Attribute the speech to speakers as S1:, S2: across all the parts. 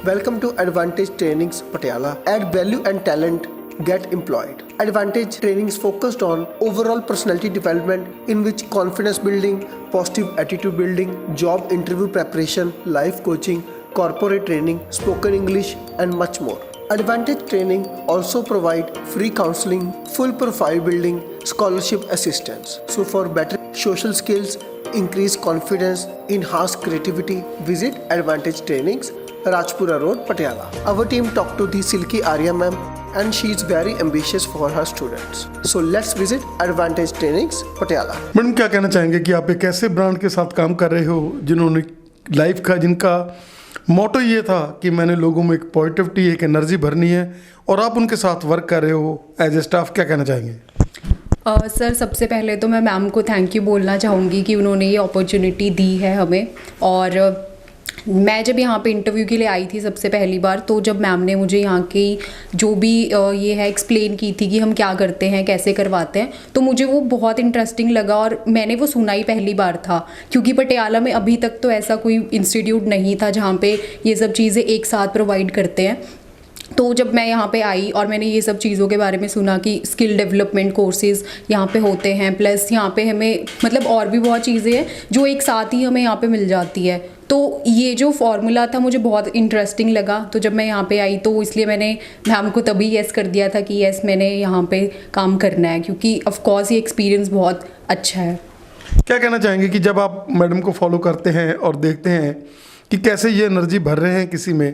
S1: Welcome to Advantage Trainings Patiala. Add value and talent, get employed. Advantage Trainings focused on overall personality development in which confidence building, positive attitude building, job interview preparation, life coaching, corporate training, spoken English and much more. Advantage Training also provide free counseling, full profile building, scholarship assistance. So for better social skills, increase confidence, enhance creativity, visit Advantage Trainings, Rajpura Road, Patiala. Our team talked to the Silky Arya ma'am and she is very ambitious for her students. So let's visit Advantage Trainings, Patiala.
S2: Madam क्या कहना चाहेंगे कि आप एक ऐसे brand के साथ काम कर रहे हो जिन्होंने लाइफ का जिनका मोटो ये था कि मैंने लोगों में एक पॉजिटिविटी एक एनर्जी भरनी है और आप उनके साथ वर्क कर रहे हो एज ए स्टाफ, क्या कहना चाहेंगे?
S3: सर सबसे पहले तो मैं मैम को थैंक यू बोलना चाहूँगी कि उन्होंने ये अपॉर्चुनिटी दी है हमें। और मैं जब यहाँ पे इंटरव्यू के लिए आई थी सबसे पहली बार, तो जब मैम ने मुझे यहाँ की जो भी ये है एक्सप्लेन की थी कि हम क्या करते हैं कैसे करवाते हैं, तो मुझे वो बहुत इंटरेस्टिंग लगा और मैंने वो सुना ही पहली बार था, क्योंकि पटियाला में अभी तक तो ऐसा कोई इंस्टीट्यूट नहीं था जहाँ पे ये सब चीज़ें एक साथ प्रोवाइड करते हैं। तो जब मैं यहाँ पे आई और मैंने ये सब चीज़ों के बारे में सुना कि स्किल डेवलपमेंट कोर्सेज़ यहाँ पे होते हैं, प्लस यहाँ पे हमें मतलब और भी बहुत चीज़ें हैं जो एक साथ ही हमें यहाँ पे मिल जाती है, तो ये जो फॉर्मूला था मुझे बहुत इंटरेस्टिंग लगा। तो जब मैं यहाँ पे आई तो इसलिए मैंने मैम को तभी येस कर दिया था कि येस मैंने यहाँ पे काम करना है, क्योंकि ऑफ कोर्स ये एक्सपीरियंस बहुत अच्छा है।
S2: क्या कहना चाहेंगे कि जब आप मैडम को फॉलो करते हैं और देखते हैं कि कैसे ये एनर्जी भर रहे हैं किसी में,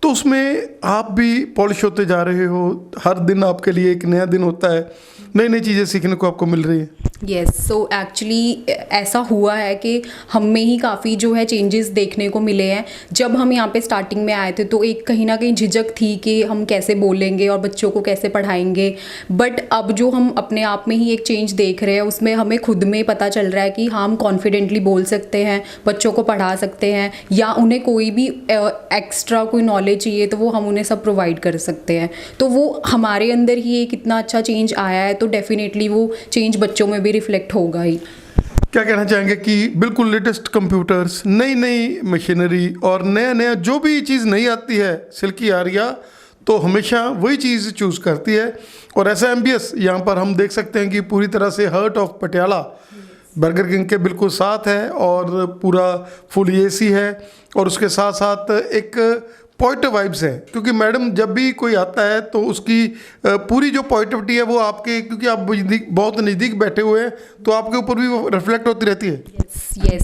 S2: तो उसमें आप भी पॉलिश होते जा रहे हो, हर दिन आपके लिए एक नया दिन होता है, नई नई चीज़ें सीखने को आपको मिल रही है?
S3: यस, सो एक्चुअली ऐसा हुआ है कि हम में ही काफ़ी जो है चेंजेस देखने को मिले हैं। जब हम यहाँ पे स्टार्टिंग में आए थे तो एक कहीं ना कहीं झिझक थी कि हम कैसे बोलेंगे और बच्चों को कैसे पढ़ाएंगे, बट अब जो हम अपने आप में ही एक चेंज देख रहे हैं उसमें हमें खुद में पता चल रहा है कि हम कॉन्फिडेंटली बोल सकते हैं, बच्चों को पढ़ा सकते हैं, या उन्हें कोई भी एक्स्ट्रा कोई नॉलेज चाहिए तो वो हम उन्हें सब प्रोवाइड कर सकते हैं। तो वो हमारे अंदर ही एक इतना अच्छा चेंज आया है, तो डेफिनेटली वो चेंज बच्चों में भी रिफ्लेक्ट होगा ही।
S2: क्या कहना चाहेंगे कि बिल्कुल लेटेस्ट कंप्यूटर्स, नई नई मशीनरी और नया नया जो भी चीज़ नहीं आती है, सिल्की आर्या तो हमेशा वही चीज़ चूज़ करती है। और ऐसा एम्बियस यहाँ पर हम देख सकते हैं कि पूरी तरह से heart of Patiala burger king के बिल्कुल साथ है और पूरा फुल एसी है और उसके साथ साथ एक पॉजिटिव वाइब्स है, क्योंकि मैडम जब भी कोई आता है तो उसकी पूरी जो पॉजिटिविटी है वो आपके, क्योंकि आप बहुत नज़दीक बैठे हुए हैं तो आपके ऊपर भी वो रिफ्लेक्ट होती रहती है।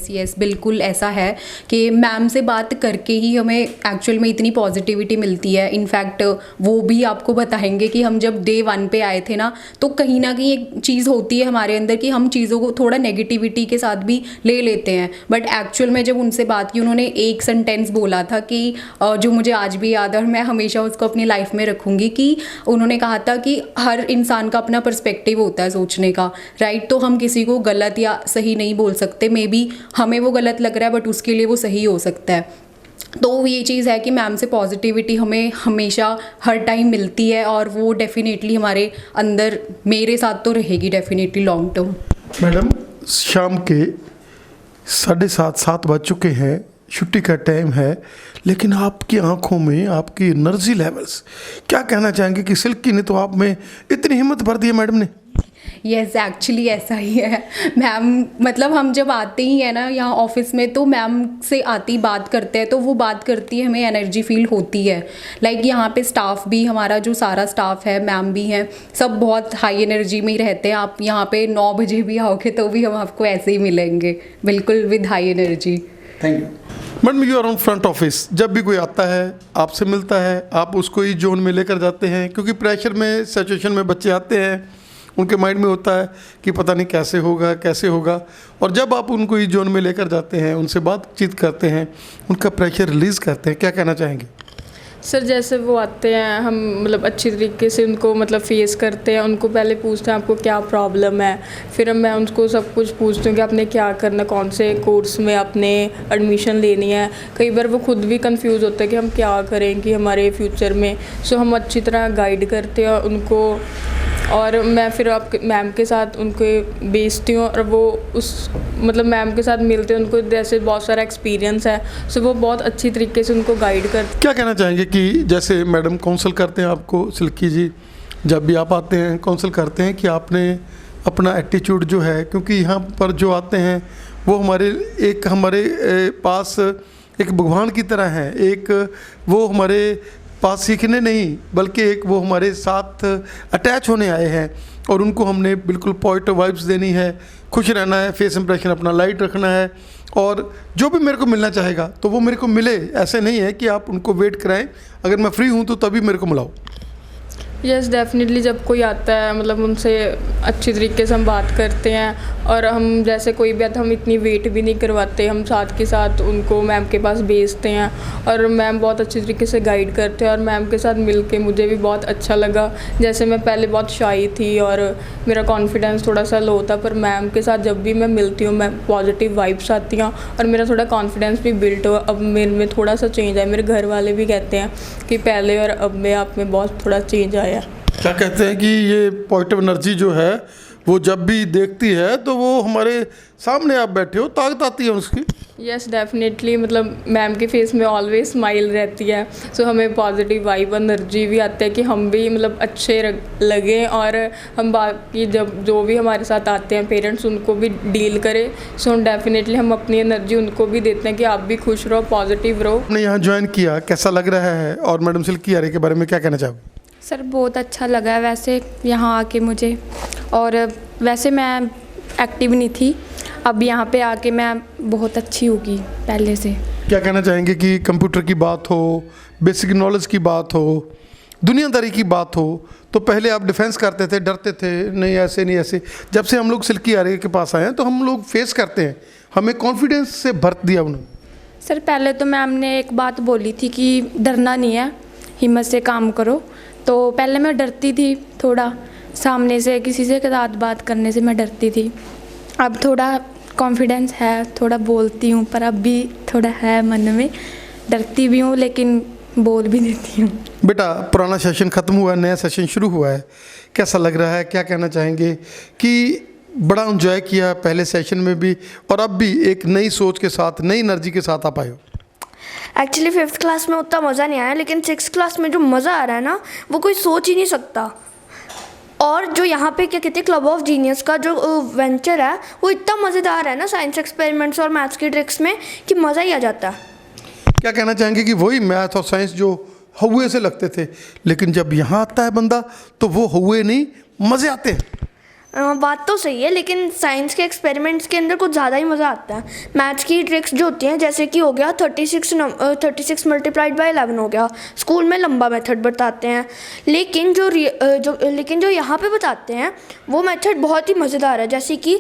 S3: यस, बिल्कुल ऐसा है कि मैम से बात करके ही हमें एक्चुअल में इतनी पॉजिटिविटी मिलती है। इनफैक्ट वो भी आपको बताएंगे कि हम जब डे 1 पे आए थे ना, तो कहीं ना कहीं एक चीज़ होती है हमारे अंदर कि हम चीज़ों को थोड़ा नेगेटिविटी के साथ भी ले लेते हैं, बट एक्चुअल में जब उनसे बात की उन्होंने एक सेंटेंस बोला था कि जो मुझे आज भी याद है और मैं हमेशा उसको अपनी लाइफ में रखूँगी, कि उन्होंने कहा था कि हर इंसान का अपना पर्सपेक्टिव होता है सोचने का, राइट। तो हम किसी को गलत या सही नहीं बोल सकते, मे बी हमें वो गलत लग रहा है बट उसके लिए वो सही हो सकता है। तो ये चीज़ है कि मैम से पॉजिटिविटी हमें हमेशा हर टाइम मिलती है और वो डेफिनेटली हमारे अंदर, मेरे साथ तो रहेगी डेफिनेटली लॉन्ग टर्म।
S2: मैडम शाम के 7:30 बज चुके हैं, छुट्टी का टाइम है, लेकिन आपकी आंखों में आपकी एनर्जी लेवल्स, क्या कहना चाहेंगे कि सिल्की ने तो आप में इतनी हिम्मत भर दी है मैडम ने?
S3: यस, एक्चुअली ऐसा ही है मैम। मतलब हम जब आते ही हैं ना यहाँ ऑफिस में, तो मैम से आती बात करते हैं तो वो बात करती है, हमें एनर्जी फील होती है। लाइक यहाँ पे स्टाफ भी, हमारा जो सारा स्टाफ है, मैम भी हैं, सब बहुत हाई एनर्जी में ही रहते हैं। आप यहाँ पे 9 बजे भी आओगे तो भी हम आपको ऐसे ही मिलेंगे, बिल्कुल with high energy.
S2: Thank you madam. You are on front office, जब भी कोई आता है आपसे मिलता है, आप उसको ही जोन में लेकर जाते हैं, क्योंकि प्रेशर में सिचुएशन में बच्चे आते हैं, उनके माइंड में होता है कि पता नहीं कैसे होगा, और जब आप उनको ही जोन में लेकर जाते हैं, उनसे बातचीत करते हैं, उनका प्रेशर रिलीज़ करते हैं, क्या कहना चाहेंगे?
S4: सर जैसे वो आते हैं, हम मतलब अच्छी तरीके से उनको मतलब फेस करते हैं, उनको पहले पूछते हैं आपको क्या प्रॉब्लम है, फिर मैं उनको सब कुछ पूछती हूँ कि आपने क्या करना, कौन से कोर्स में आपने एडमिशन लेनी है। कई बार वो खुद भी कंफ्यूज होते हैं कि हम क्या करें कि हमारे फ्यूचर में, सो हम अच्छी तरह गाइड करते हैं उनको। और मैं फिर आप मैम के साथ उनको बेचती हूँ और वो उस मतलब मैम के साथ मिलते हैं, उनको जैसे बहुत सारा एक्सपीरियंस है, सो वो बहुत अच्छी तरीके से उनको गाइड करते।
S2: क्या कहना चाहेंगे कि जैसे मैडम काउंसल करते हैं आपको, सिल्की जी जब भी आप आते हैं काउंसल करते हैं कि आपने अपना एटीट्यूड जो है, क्योंकि यहाँ पर जो आते हैं वो हमारे पास एक भगवान की तरह हैं, एक वो हमारे पास सीखने नहीं बल्कि एक वो हमारे साथ अटैच होने आए हैं और उनको हमने बिल्कुल पॉजिटिव वाइब्स देनी है, खुश रहना है, फेस इंप्रेशन अपना लाइट रखना है और जो भी मेरे को मिलना चाहेगा तो वो मेरे को मिले। ऐसे नहीं है कि आप उनको वेट कराएं, अगर मैं फ्री हूँ तो तभी मेरे को मिलाओ।
S4: यस डेफिनेटली, जब कोई आता है मतलब उनसे अच्छी तरीके से हम बात करते हैं और हम जैसे कोई भी आता है हम इतनी वेट भी नहीं करवाते, हम साथ के साथ उनको मैम के पास भेजते हैं और मैम बहुत अच्छी तरीके से गाइड करते हैं और मैम के साथ मिल के मुझे भी बहुत अच्छा लगा। जैसे मैं पहले बहुत शाई थी और मेरा कॉन्फिडेंस थोड़ा सा लो था, पर मैम के साथ जब भी मैं मिलती हूँ मैं पॉजिटिव वाइब्स आती हैं और मेरा थोड़ा कॉन्फिडेंस भी बिल्ट हुआ। अब मेरे में थोड़ा सा चेंज आया, मेरे घर वाले भी कहते हैं कि पहले और अब में आप में बहुत थोड़ा चेंज आया।
S2: क्या कहते हैं कि ये पॉजिटिव एनर्जी जो है वो जब भी देखती है तो वो हमारे सामने आप बैठे हो ताकत आती है उसकी।
S4: यस डेफिनेटली, मतलब मैम के फेस में ऑलवेज स्माइल रहती है, सो हमें पॉजिटिव वाइब एनर्जी भी आती है कि हम भी मतलब अच्छे लगें और हम बाकी जब जो भी हमारे साथ आते हैं पेरेंट्स उनको भी डील करें। सो डेफिनेटली हम अपनी एनर्जी उनको भी देते हैं कि आप भी खुश रहो, पॉजिटिव रहो।
S2: आपने यहाँ ज्वाइन किया, कैसा लग रहा है और मैडम सिल्की आर्य के बारे में क्या कहना चाहोगे?
S5: सर बहुत अच्छा लगा है वैसे यहाँ आके मुझे, और वैसे मैं एक्टिव नहीं थी, अब यहाँ पे आके मैं बहुत अच्छी होगी पहले से।
S2: क्या कहना चाहेंगे कि कंप्यूटर की बात हो, बेसिक नॉलेज की बात हो, दुनियादारी की बात हो, तो पहले आप डिफेंस करते थे, डरते थे, नहीं ऐसे नहीं ऐसे। जब से हम लोग सिल्की आर्य के पास आए हैं तो हम लोग फेस करते हैं, हमें कॉन्फिडेंस से भर दिया उन्होंने।
S5: सर पहले तो मैम ने एक बात बोली थी कि डरना नहीं है, हिम्मत से काम करो, तो पहले मैं डरती थी थोड़ा, सामने से किसी से साथ बात करने से मैं डरती थी। अब थोड़ा कॉन्फिडेंस है, थोड़ा बोलती हूँ, पर अब भी थोड़ा है मन में, डरती भी हूँ लेकिन बोल भी देती हूँ।
S2: बेटा पुराना सेशन ख़त्म हुआ है, नया सेशन शुरू हुआ है, कैसा लग रहा है? क्या कहना चाहेंगे कि बड़ा एंजॉय किया पहले सेशन में भी और अब भी एक नई सोच के साथ, नई एनर्जी के साथ आप आए हो?
S6: एक्चुअली 5th क्लास में उतना मज़ा नहीं आया, लेकिन 6th क्लास में जो मज़ा आ रहा है ना वो कोई सोच ही नहीं सकता। और जो यहाँ पे क्या कहते हैं क्लब ऑफ जीनियस का जो वेंचर है वो इतना मज़ेदार है ना, साइंस एक्सपेरिमेंट्स और मैथ्स की ट्रिक्स में, कि मज़ा ही आ जाता है।
S2: क्या कहना चाहेंगे कि वही मैथ और साइंस जो हुए से लगते थे, लेकिन जब यहाँ आता है बंदा तो वो हुए नहीं, मज़े आते हैं।
S6: बात तो सही है, लेकिन साइंस के एक्सपेरिमेंट्स के अंदर कुछ ज़्यादा ही मज़ा आता है। मैथ्स की ट्रिक्स जो होती हैं, जैसे कि हो गया 36 मल्टीप्लाइड बाय 11 हो गया, स्कूल में लंबा मेथड बताते हैं, लेकिन जो यहाँ पे बताते हैं वो मेथड बहुत ही मज़ेदार है। जैसे कि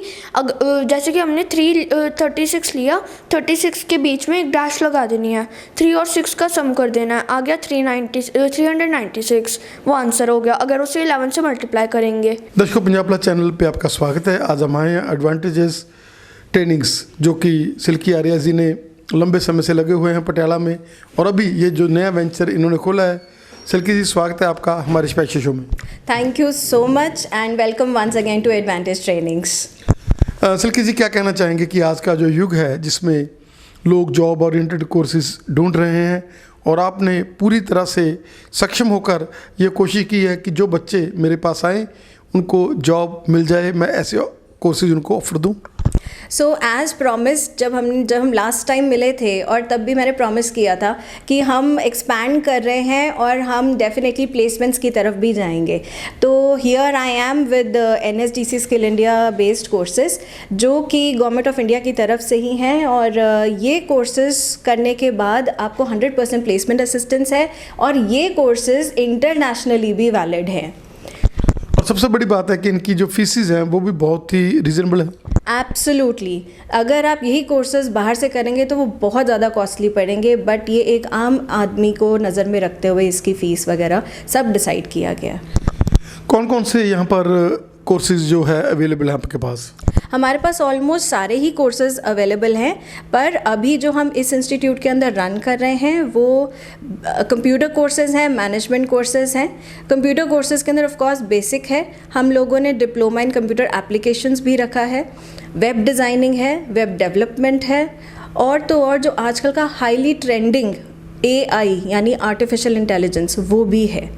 S6: हमने 36 लिया, 36 के बीच में एक डैश लगा देनी है, 3 और 6 का सम कर देना है, आ गया 396, वो आंसर हो गया अगर उसे 11 से मल्टीप्लाई करेंगे।
S2: दर्शकों, पंजाब प्लस चैनल पे आपका स्वागत है। आज हम आए हैं एडवांटेजेस ट्रेनिंग्स, जो कि सिल्की आर्या जी ने लंबे समय से लगे हुए हैं पटियाला में, और अभी ये जो नया वेंचर इन्होंने खोला है। सिल्की जी, स्वागत है आपका हमारे स्पेशल शो में।
S7: Thank you so much and welcome once again to Advantage Trainings.
S2: Silky ji, क्या कहना चाहेंगे कि आज का जो युग है जिसमें लोग जॉब ओरिएंटेड कोर्सेज ढूंढ रहे हैं और आपने पूरी तरह से सक्षम होकर ये कोशिश की है कि जो बच्चे मेरे पास आएँ उनको जॉब मिल जाए, मैं ऐसे कोर्सेज उनको ऑफर दूं?
S7: So as promised, जब हम लास्ट टाइम मिले थे और तब भी मैंने प्रॉमिस किया था कि हम एक्सपैंड कर रहे हैं और हम डेफिनेटली प्लेसमेंट्स की तरफ भी जाएंगे। तो here I am with NSDC skill India based courses, जो कि गवर्नमेंट ऑफ इंडिया की तरफ से ही हैं, और ये कोर्सेज करने के बाद आपको 100% प्लेसमेंट असिस्टेंस है और ये कोर्सेज इंटरनेशनली भी वैलिड हैं।
S2: और सबसे बड़ी बात है कि इनकी जो फीसिस हैं वो भी बहुत ही रिजनेबल है।
S7: एब्सोल्युटली, अगर आप यही कोर्सेज बाहर से करेंगे तो वो बहुत ज़्यादा कॉस्टली पड़ेंगे, बट ये एक आम आदमी को नज़र में रखते हुए इसकी फ़ीस वगैरह सब डिसाइड किया गया।
S2: कौन कौन से यहाँ पर कोर्सेज जो है अवेलेबल है आपके पास?
S7: हमारे पास ऑलमोस्ट सारे ही कोर्सेज अवेलेबल हैं, पर अभी जो हम इस इंस्टीट्यूट के अंदर रन कर रहे हैं वो कंप्यूटर कोर्सेज हैं, मैनेजमेंट कोर्सेज हैं। कंप्यूटर कोर्सेज के अंदर ऑफ कोर्स बेसिक है, हम लोगों ने डिप्लोमा इन कंप्यूटर एप्लीकेशंस भी रखा है, वेब डिज़ाइनिंग है, वेब डेवलपमेंट है, और तो और जो आजकल का हाईली ट्रेंडिंग AI यानी आर्टिफिशियल इंटेलिजेंस वो भी है।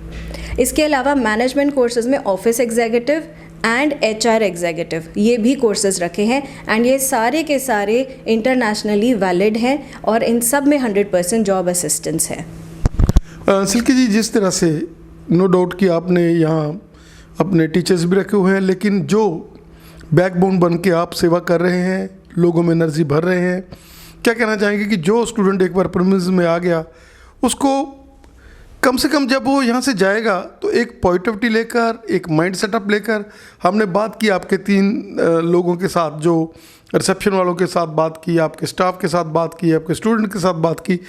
S7: इसके अलावा मैनेजमेंट कोर्सेज में office executive and HR executive ये भी कोर्सेज रखे हैं, एंड ये सारे के सारे इंटरनेशनली वैलिड हैं और इन सब में 100% जॉब असिस्टेंस है।
S2: सिल्की जी, जिस तरह से नो डाउट कि आपने यहाँ अपने टीचर्स भी रखे हुए हैं, लेकिन जो बैकबोन बन के आप सेवा कर रहे हैं, लोगों में एनर्जी भर रहे हैं, क्या कहना चाहेंगे कि जो स्टूडेंट एक बार प्रीमिस में आ गया उसको कम से कम जब वो यहाँ से जाएगा तो एक पॉजिटिविटी लेकर, एक माइंड सेटअप लेकर, हमने बात की आपके 3 लोगों के साथ, जो रिसेप्शन वालों के साथ बात की, आपके स्टाफ के साथ बात की, आपके स्टूडेंट के साथ बात की,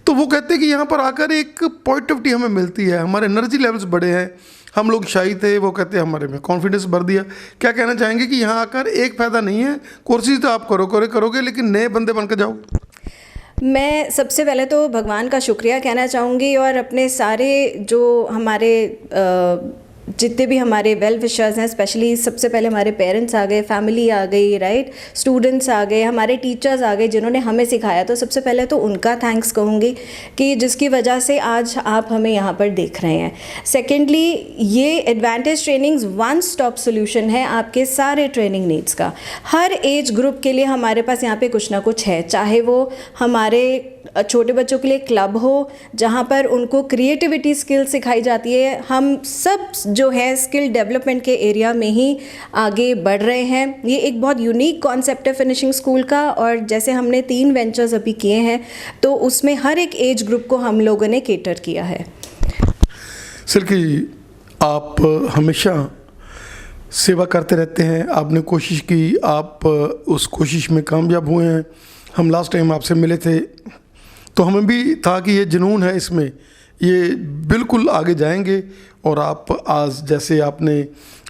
S2: तो वो कहते हैं कि यहाँ पर आकर एक पॉजिटिविटी हमें मिलती है, हमारे एनर्जी लेवल्स बढ़े हैं, हम लोग शाई थे, वो कहते हैं हमारे में कॉन्फिडेंस भर दिया। क्या कहना चाहेंगे कि यहाँ आकर एक फ़ायदा नहीं है, कोर्सेज तो आप करोगे लेकिन नए बंदे बनकर जाओगे?
S7: मैं सबसे पहले तो भगवान का शुक्रिया कहना चाहूँगी, और अपने सारे जो हमारे जितने भी हमारे वेल विशर्स हैं, स्पेशली सबसे पहले हमारे पेरेंट्स आ गए, फैमिली आ गई, राइट, स्टूडेंट्स आ गए, हमारे टीचर्स आ गए जिन्होंने हमें सिखाया, तो सबसे पहले तो उनका थैंक्स कहूँगी कि जिसकी वजह से आज आप हमें यहाँ पर देख रहे हैं। सेकेंडली, ये advantage trainings one stop solution है आपके सारे ट्रेनिंग नीड्स का। हर एज ग्रुप के लिए हमारे पास यहाँ पे कुछ ना कुछ है, चाहे वो हमारे छोटे बच्चों के लिए क्लब हो जहाँ पर उनको क्रिएटिविटी स्किल सिखाई जाती है। हम सब जो है स्किल डेवलपमेंट के एरिया में ही आगे बढ़ रहे हैं। ये एक बहुत यूनिक कॉन्सेप्ट है फिनिशिंग स्कूल का, और जैसे हमने 3 वेंचर्स अभी किए हैं तो उसमें हर एक एज ग्रुप को हम लोगों ने केटर किया है।
S2: सिल्की जी, आप हमेशा सेवा करते रहते हैं, आपने कोशिश की, आप उस कोशिश में कामयाब हुए हैं। हम लास्ट टाइम आपसे मिले थे तो हमें भी था कि ये जुनून है इसमें, ये बिल्कुल आगे जाएंगे, और आप आज जैसे आपने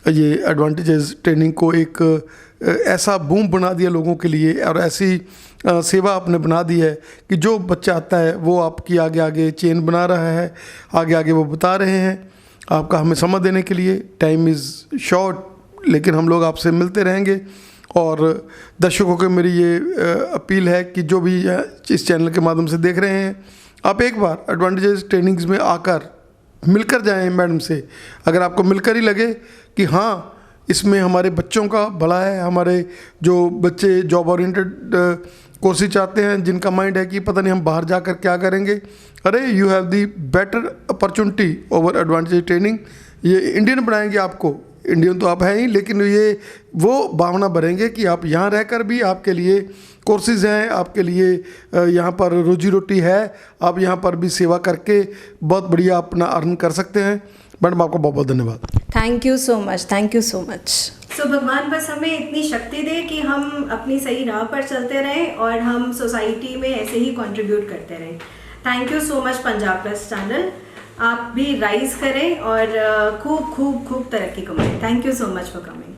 S2: ये एडवांटेजेस ट्रेनिंग को एक ऐसा बूम बना दिया लोगों के लिए, और ऐसी सेवा आपने बना दी है कि जो बच्चा आता है वो आपकी आगे आगे चेन बना रहा है, आगे आगे वो बता रहे हैं। आपका हमें समय देने के लिए, टाइम इज़ शॉर्ट, लेकिन हम लोग आपसे मिलते रहेंगे। और दर्शकों को मेरी ये अपील है कि जो भी इस चैनल के माध्यम से देख रहे हैं, आप एक बार एडवांटेजेस ट्रेनिंग्स में आकर मिलकर जाएं मैडम से। अगर आपको मिलकर ही लगे कि हाँ इसमें हमारे बच्चों का भला है, हमारे जो बच्चे जॉब ओरिएंटेड कोर्सेज चाहते हैं, जिनका माइंड है कि पता नहीं हम बाहर जाकर क्या करेंगे, अरे you have the better opportunity over advantage training. ये इंडियन बनाएंगे आपको, इंडियन तो आप हैं ही, लेकिन ये वो भावना भरेंगे कि आप यहाँ रहकर भी आपके लिए कोर्सेज हैं, आपके लिए यहाँ पर रोजी रोटी है, आप यहाँ पर भी सेवा करके बहुत बढ़िया अपना अर्न कर सकते हैं। मैडम आपका बहुत बहुत धन्यवाद।
S7: Thank you so much, thank you so much. So भगवान बस हमें इतनी शक्ति दे कि हम अपनी सही राह पर चलते रहें और हम सोसाइटी में ऐसे ही कंट्रीब्यूट करते रहें। Thank you so much Punjab plus channel, आप भी राइज करें और खूब खूब खूब तरक्की कमाएं। Thank you so much for coming.